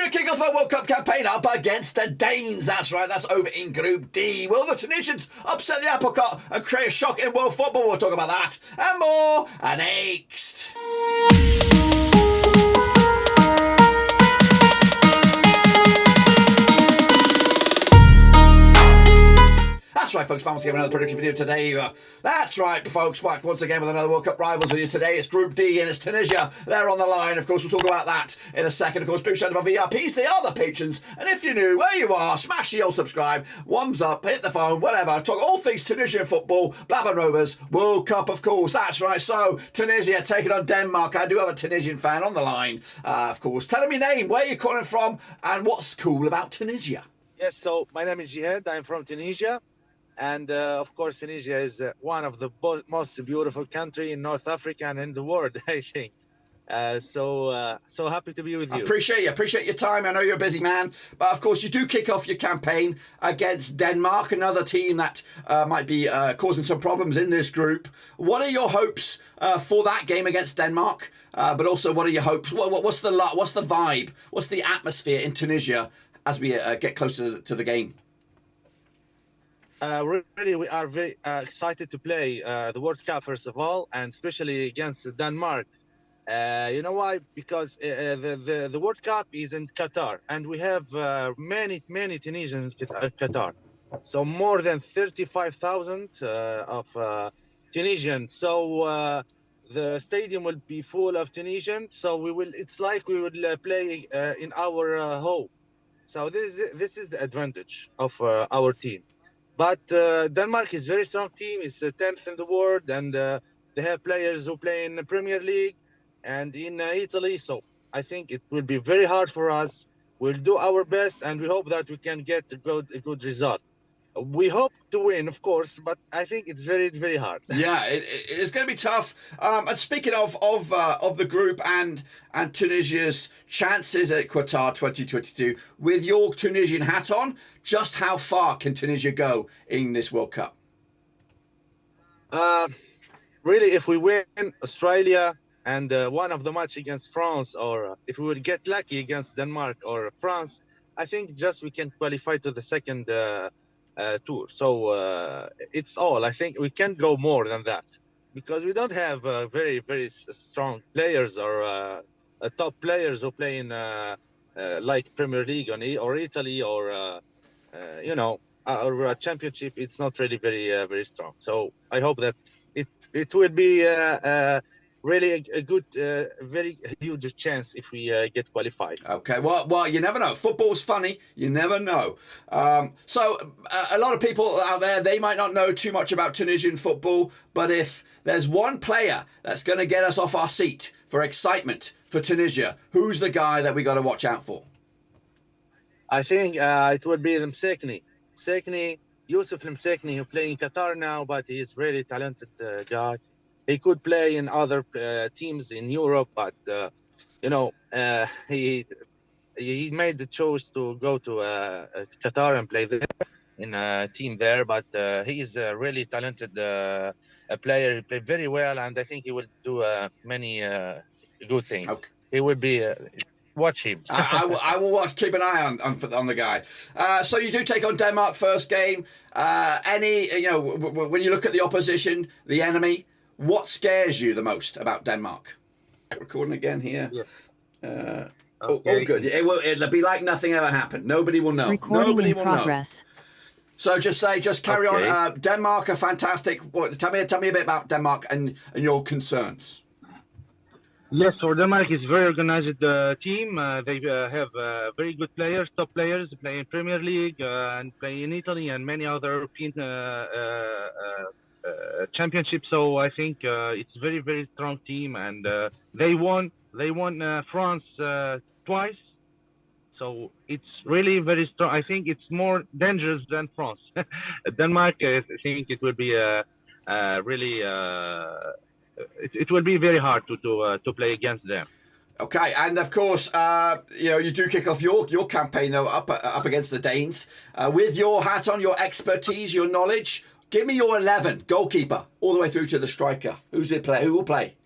Tunisia kick off their World Cup campaign up against the Danes. That's right, that's over in Group D. Will the Tunisians upset the apple cart and create a shock in world football? We'll talk about that and more next. That's right, folks. Bounce gave another prediction video today. That's right, folks. Back once again with another World Cup rivals video today. It's Group D and it's Tunisia. They're on the line. Of course, we'll talk about that in a second. Of course, big shout out to my VIPs. They are the patrons. And if you're new, where you are, smash the old subscribe, thumbs up, hit the phone, whatever. Talk all things Tunisian football, Blackburn Rovers, World Cup, of course. That's right. So, Tunisia taking on Denmark. I do have a Tunisian fan on the line, of course. Tell him your name, where you're calling from, and what's cool about Tunisia. Yes, so my name is Jihad. I'm from Tunisia. And of course, Tunisia is one of the most beautiful country in North Africa and in the world, I think. So happy to be with you. Appreciate your time. I know you're a busy man, but of course you do kick off your campaign against Denmark, another team that might be causing some problems in this group. What are your hopes for that game against Denmark? But also, what are your hopes? What's the vibe? What's the atmosphere in Tunisia as we get closer to the game? Really, we are very excited to play the World Cup, first of all, and especially against Denmark. You know why? Because the World Cup is in Qatar, and we have many Tunisians in Qatar. So more than 35,000 of Tunisians. So the stadium will be full of Tunisians. So we will. It's like we will play in our home. So this is the advantage of our team. But Denmark is a very strong team. It's the 10th in the world, and they have players who play in the Premier League and in Italy. So I think it will be very hard for us. We'll do our best, and we hope that we can get a good result. We hope to win, of course, but I think it's very, very hard. Yeah, it's going to be tough. And speaking of the group and Tunisia's chances at Qatar 2022, with your Tunisian hat on, just how far can Tunisia go in this World Cup? Really, if we win Australia and one of the match against France, or if we would get lucky against Denmark or France, I think just we can qualify to the second tour. So it's all. I think we can't go more than that because we don't have very, very strong players or top players who play in like Premier League or Italy or our championship. It's not really very, very strong. So I hope that it will be really a good, very huge chance if we get qualified. Okay, well, you never know. Football's funny. You never know. So a lot of people out there, they might not know too much about Tunisian football, but if there's one player that's going to get us off our seat for excitement for Tunisia, who's the guy that we got to watch out for? I think it would be Youssef Msekni, who plays in Qatar now, but he's really talented guy. He could play in other teams in Europe, but he made the choice to go to Qatar and play there in a team there. But he is a really talented player. He played very well, and I think he will do many good things. Okay. He will be. Watch him. I will watch. Keep an eye on the guy. So you do take on Denmark first game. When you look at the opposition, the enemy. What scares you the most about Denmark? Recording again here. Yeah. Okay. Good. It'll be like nothing ever happened. Nobody will know. Recording Nobody in will progress. Know. So just carry on. Denmark are fantastic. Tell me a bit about Denmark and your concerns. Yes, for Denmark is very organized team. They have very good players, top players, play in Premier League and play in Italy and many other European championship. So I think it's very, very strong team, and they won France twice. So it's really very strong. I think it's more dangerous than France. Denmark, I think it will be really. It will be very hard to play against them. Okay, and of course, you do kick off your campaign though up against the Danes with your hat on, your expertise, your knowledge. Give me your 11 goalkeeper all the way through to the striker. Who will play?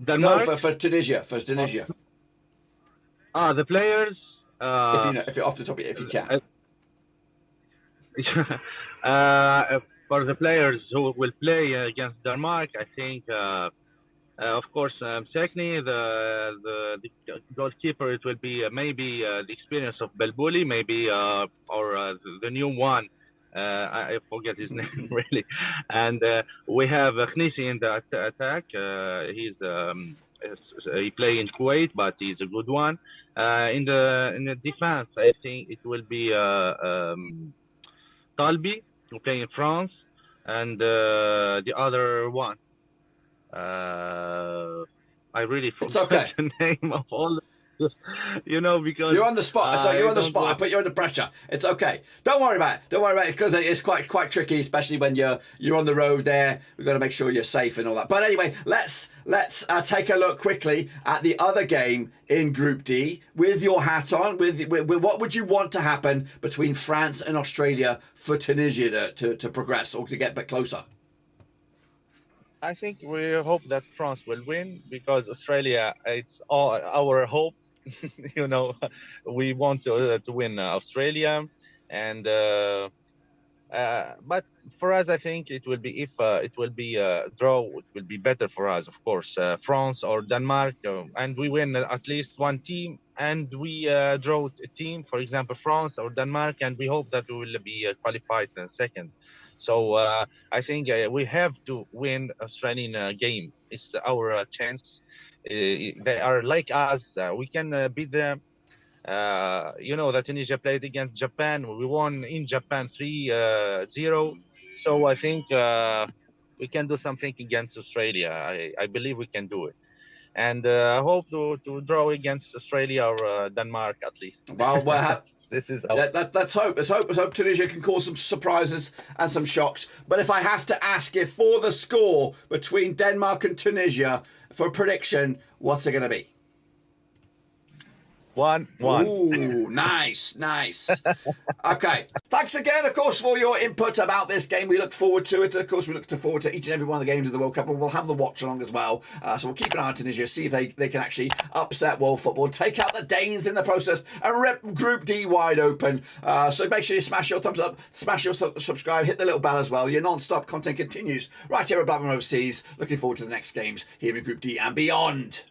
Denmark? No, for Tunisia. For Tunisia. The players. If you know, if you're off the top of it, if you can. For the players who will play against Denmark, I think, of course, Sekni, the goalkeeper, it will be maybe the experience of Belbuli, maybe, or the new one. I forget his name really. And we have Khnisi in the attack. He play in Kuwait, but he's a good one. In the defense, I think it will be Talbi, who play in France, and the other one. I really forgot the name of all. Because you're on the spot. So you're on the spot. I put you under pressure. It's okay. Don't worry about it. Don't worry about it, because it's quite tricky, especially when you're on the road there. We've got to make sure you're safe and all that. But anyway, let's take a look quickly at the other game in Group D with your hat on. With what would you want to happen between France and Australia for Tunisia to progress or to get a bit closer? I think we hope that France will win, because Australia, it's all our hope. We want to win Australia, and but for us, I think it will be, if it will be a draw, it will be better for us, of course. France or Denmark, and we win at least one team, and we draw a team, for example, France or Denmark, and we hope that we will be qualified second. So I think we have to win Australian game. It's our chance. They are like us. We can beat them. That Tunisia played against Japan. We won in Japan 3-0. So I think we can do something against Australia. I believe we can do it. And I hope to draw against Australia or Denmark at least. Well, this is let's hope. Let's hope Tunisia can cause some surprises and some shocks. But if I have to ask you for the score between Denmark and Tunisia for a prediction, what's it going to be? 1-1. Ooh, nice. Okay. Thanks again, of course, for your input about this game. We look forward to it. Of course, we look forward to each and every one of the games of the World Cup, and we'll have the watch along as well. So we'll keep an eye on Tunisia, see if they can actually upset world football, take out the Danes in the process, and rip Group D wide open. So make sure you smash your thumbs up, smash your subscribe, hit the little bell as well. Your non-stop content continues right here at Blackburn Overseas. Looking forward to the next games here in Group D and beyond.